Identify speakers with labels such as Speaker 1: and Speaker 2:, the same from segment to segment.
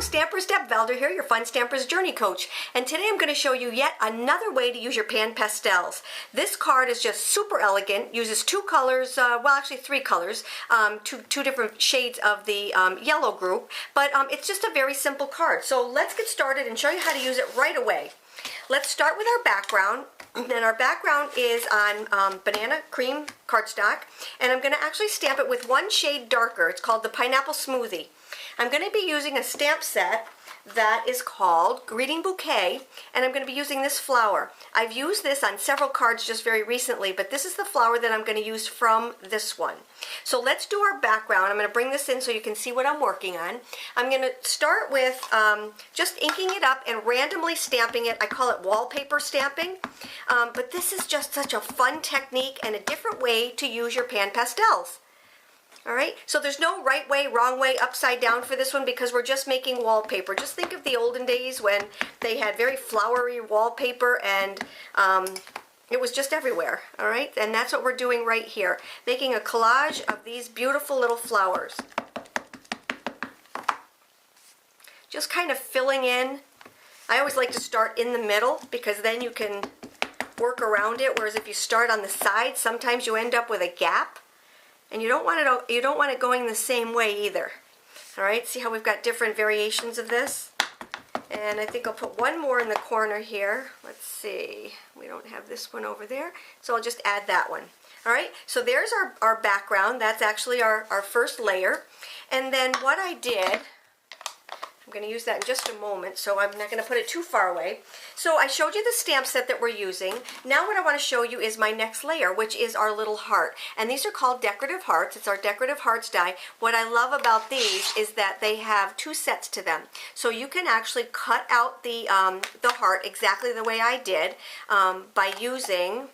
Speaker 1: Stampers, Deb Valder here, your Fun Stampers Journey Coach. And today I'm going to show you yet another way to use your PanPastels. This card is just super elegant, uses two colors, well actually three colors, two different shades of the yellow group, but it's just a very simple card. So let's get started and show you how to use it right away. Let's start with our background. And our background is on banana cream cardstock, and I'm going to actually stamp it with one shade darker. It's called the Pineapple Smoothie. I'm going to be using a stamp set that is called Greeting Bouquet, and I'm going to be using this flower. I've used this on several cards just very recently, but this is the flower that I'm going to use from this one. So let's do our background. I'm going to bring this in so you can see what I'm working on. I'm going to start with just inking it up and randomly stamping it. I call it wallpaper stamping, but this is just such a fun technique and a different way to use your PanPastels. All right, so there's no right way, wrong way, upside down for this one because we're just making wallpaper. Just think of the olden days when they had very flowery wallpaper and it was just everywhere, all right? And that's what we're doing right here, making a collage of these beautiful little flowers. Just kind of filling in. I always like to start in the middle because then you can work around it, whereas if you start on the side, sometimes you end up with a gap. And you don't want it going the same way either. All right, see how we've got different variations of this? And I think I'll put one more in the corner here. Let's see, we don't have this one over there, so I'll just add that one. All right, so there's our background. That's actually our first layer. And then what I did, I'm going to use that in just a moment, so I'm not going to put it too far away. So I showed you the stamp set that we're using. Now what I want to show you is my next layer, which is our little heart. And these are called Decorative Hearts. It's our Decorative Hearts die. What I love about these is that they have two sets to them. So you can actually cut out the heart exactly the way I did by using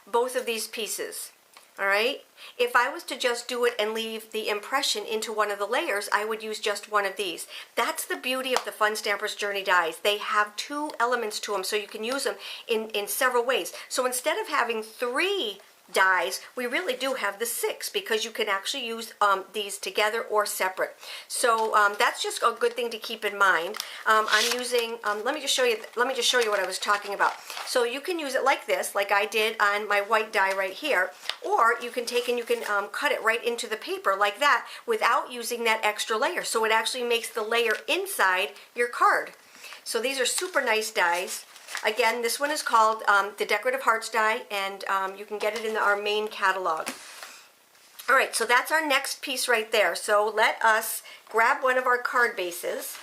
Speaker 1: both of these pieces. All right? If I was to just do it and leave the impression into one of the layers, I would use just one of these. That's the beauty of the Fun Stampers Journey dies. They have two elements to them, so you can use them in several ways. So instead of having three dies, we really do have the 6 because you can actually use these together or separate. So that's just a good thing to keep in mind. I'm using. Let me just show you what I was talking about. So you can use it like this, like I did on my white die right here, or you can take and you can cut it right into the paper like that without using that extra layer. So it actually makes the layer inside your card. So these are super nice dies. Again, this one is called the Decorative Hearts die, and you can get it in our main catalog. All right, so that's our next piece right there. So let us grab one of our card bases.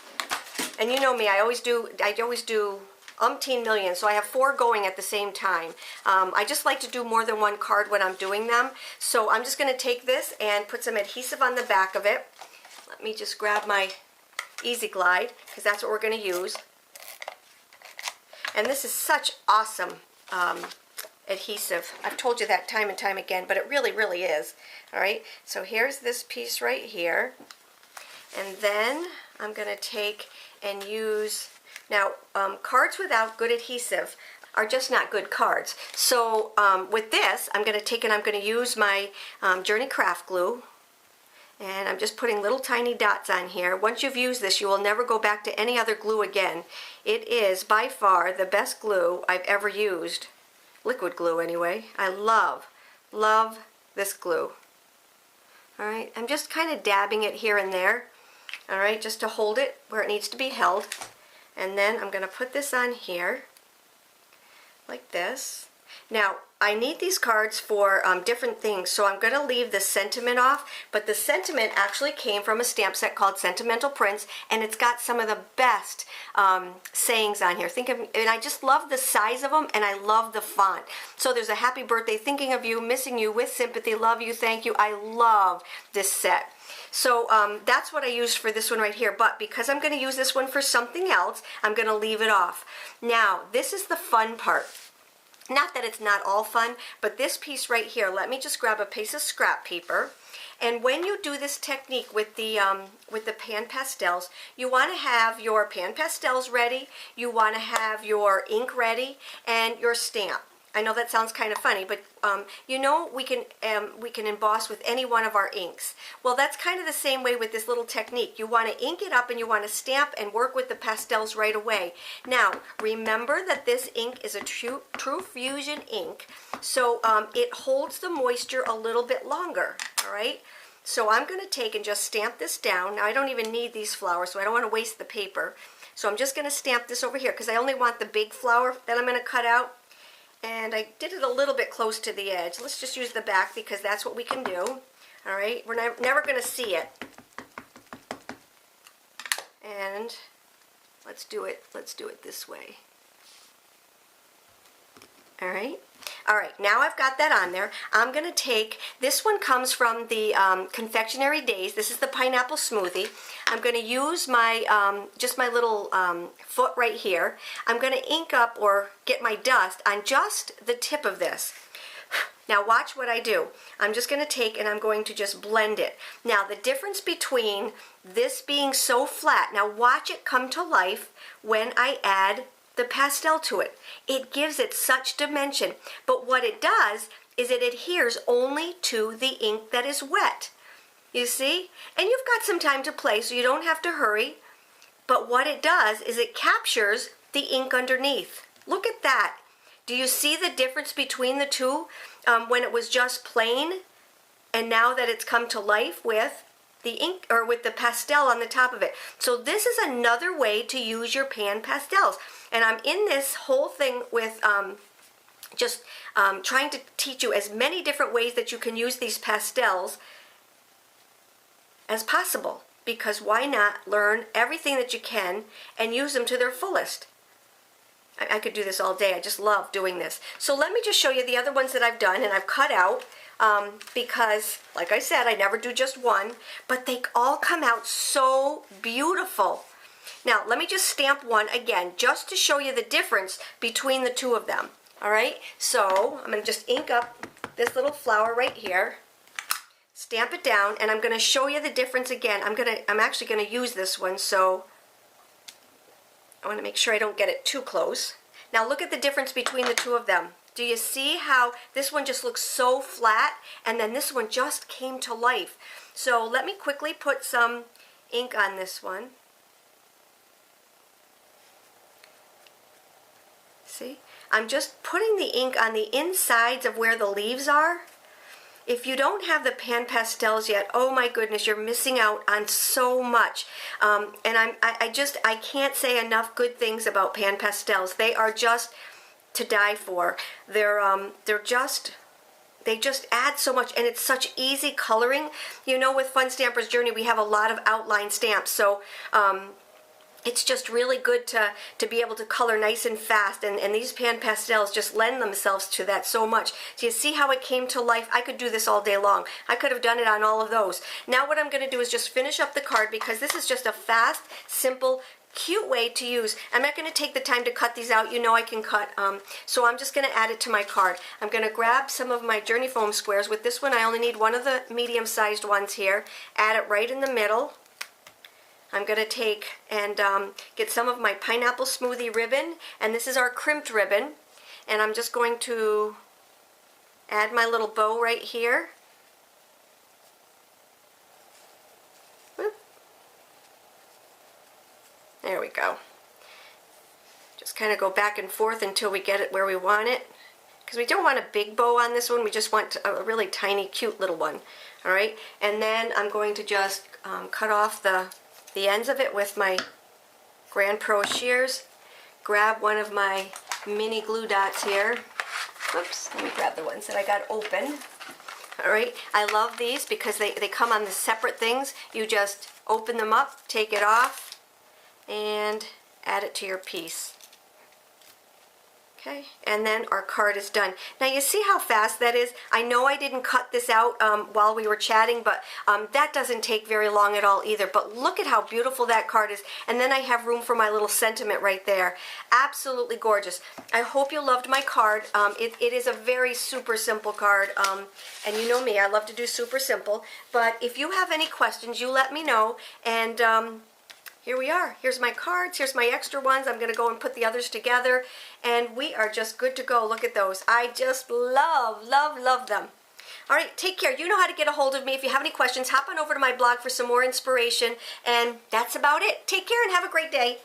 Speaker 1: And you know me, I always do umpteen million, so I have 4 going at the same time. I just like to do more than one card when I'm doing them. So I'm just going to take this and put some adhesive on the back of it. Let me just grab my Easy Glide, because that's what we're going to use. And this is such awesome adhesive. I've told you that time and time again, but it really, really is. All right, so here's this piece right here. And then I'm going to take and use, now cards without good adhesive are just not good cards. So with this, I'm going to take and I'm going to use my Journy craft glue. And I'm just putting little tiny dots on here. Once you've used this, you will never go back to any other glue again. It is by far the best glue I've ever used. Liquid glue anyway. I love this glue. All right, I'm just kind of dabbing it here and there. All right, just to hold it where it needs to be held. And then I'm going to put this on here like this. Now, I need these cards for different things, so I'm going to leave the sentiment off, but the sentiment actually came from a stamp set called Sentimental Prints, and it's got some of the best sayings on here. And I just love the size of them, and I love the font. So there's a happy birthday, thinking of you, missing you, with sympathy, love you, thank you. I love this set. So that's what I used for this one right here, but because I'm going to use this one for something else, I'm going to leave it off. Now, this is the fun part. Not that it's not all fun, but this piece right here, let me just grab a piece of scrap paper. And when you do this technique with the PanPastels, you want to have your PanPastels ready, you want to have your ink ready, and your stamp. I know that sounds kind of funny, but you know we can emboss with any one of our inks. Well, that's kind of the same way with this little technique. You want to ink it up and you want to stamp and work with the pastels right away. Now, remember that this ink is a true fusion ink, so it holds the moisture a little bit longer, all right? So I'm going to take and just stamp this down. Now, I don't even need these flowers, so I don't want to waste the paper. So I'm just going to stamp this over here because I only want the big flower that I'm going to cut out. And I did it a little bit close to the edge. Let's just use the back because that's what we can do. All right, we're never going to see it. And let's do it this way. All right. All right, now I've got that on there. I'm going to take, this one comes from the Confectionary Days. This is the pineapple smoothie. I'm going to use my, just my little foot right here. I'm going to ink up or get my dust on just the tip of this. Now watch what I do. I'm just going to take and I'm going to just blend it. Now the difference between this being so flat, now watch it come to life when I add the pastel to it. It gives it such dimension, but what it does is it adheres only to the ink that is wet. You see? And you've got some time to play, so you don't have to hurry, but what it does is it captures the ink underneath. Look at that. Do you see the difference between the two when it was just plain and now that it's come to life with the ink or with the pastel on the top of it? So this is another way to use your PanPastels. And I'm in this whole thing with just trying to teach you as many different ways that you can use these pastels as possible. Because why not learn everything that you can and use them to their fullest? I could do this all day. I just love doing this. So let me just show you the other ones that I've done and I've cut out because, like I said, I never do just one, but they all come out so beautiful. Now, let me just stamp one again, just to show you the difference between the two of them. All right, so I'm going to just ink up this little flower right here, stamp it down, and I'm going to show you the difference again. I'm actually going to use this one, so I want to make sure I don't get it too close. Now, look at the difference between the two of them. Do you see how this one just looks so flat, and then this one just came to life? So let me quickly put some ink on this one. See? I'm just putting the ink on the insides of where the leaves are. If you don't have the PanPastels yet, oh my goodness, you're missing out on so much. And I can't say enough good things about PanPastels. They are just to die for. They just add so much, and it's such easy coloring. You know, with Fun Stampers Journey, we have a lot of outline stamps, so it's just really good to be able to color nice and fast, and these PanPastels just lend themselves to that so much. Do you see how it came to life? I could do this all day long. I could have done it on all of those. Now what I'm going to do is just finish up the card because this is just a fast, simple, cute way to use. I'm not going to take the time to cut these out. You know I can cut, so I'm just going to add it to my card. I'm going to grab some of my Journey foam squares. With this one, I only need one of the medium-sized ones here. Add it right in the middle. I'm going to take and get some of my pineapple smoothie ribbon, and this is our crimped ribbon, and I'm just going to add my little bow right here. Whoop. There we go. Just kind of go back and forth until we get it where we want it, because we don't want a big bow on this one, we just want a really tiny cute little one. Alright, and then I'm going to just cut off the ends of it with my Grand Pro shears. Grab one of my mini glue dots here. Oops, let me grab the ones that I got open. Alright, I love these because they come on the separate things. You just open them up, take it off, and add it to your piece. Okay, and then our card is done. Now you see how fast that is? I know I didn't cut this out while we were chatting, but that doesn't take very long at all either. But look at how beautiful that card is. And then I have room for my little sentiment right there. Absolutely gorgeous. I hope you loved my card. It is a very super simple card. And you know me, I love to do super simple. But if you have any questions, you let me know. And here we are. Here's my cards. Here's my extra ones. I'm going to go and put the others together. And we are just good to go. Look at those. I just love, love, love them. All right, take care. You know how to get a hold of me. If you have any questions, hop on over to my blog for some more inspiration. And that's about it. Take care and have a great day.